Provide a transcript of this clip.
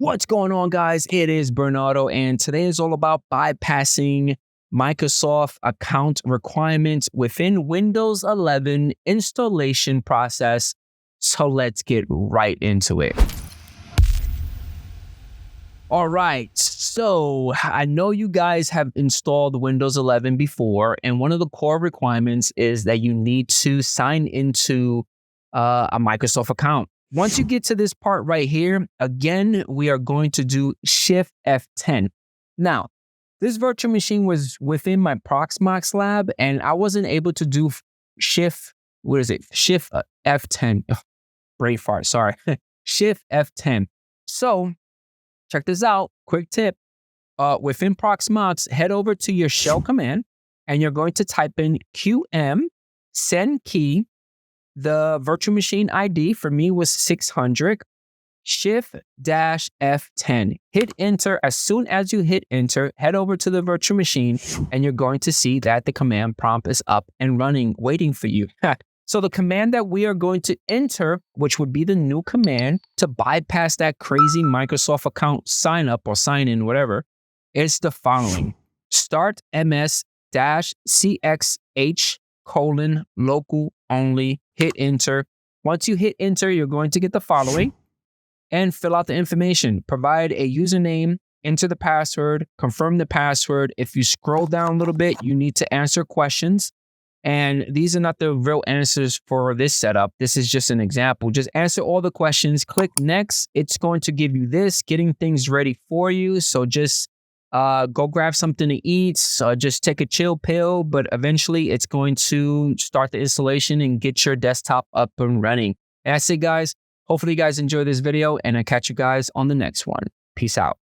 What's going on, guys? It is Bernardo, and today is all about bypassing Microsoft account requirements within Windows 11 installation process. So let's get right into it. All right, so I know you guys have installed Windows 11 before, and one of the core requirements is that you need to sign into a Microsoft account. Once you get to this part right here, again, we are going to do Shift F10. Now, this virtual machine was within my Proxmox lab, and I wasn't able to do Shift F10. Ugh, brain fart, sorry. Shift F10. So, check this out. Quick tip. Within Proxmox, head over to your shell command, and you're going to type in QM send key. The virtual machine ID for me was 600, Shift-F10. Hit enter. As soon as you hit enter, head over to the virtual machine and you're going to see that the command prompt is up and running, waiting for you. So the command that we are going to enter, which would be the new command to bypass that crazy Microsoft account sign up or sign in, whatever, is the following. Start ms-cxh:/local only. Hit enter. Once you hit enter, you're going to get the following and fill out the information. Provide a username, enter the password, confirm the password. If you scroll down a little bit, you need to answer questions. And these are not the real answers for this setup. This is just an example. Just answer all the questions, click next. It's going to give you this, getting things ready for you. So just go grab something to eat, just take a chill pill, but eventually it's going to start the installation and get your desktop up and running. And that's it, guys. Hopefully you guys enjoy this video, and I catch you guys on the next one. Peace out.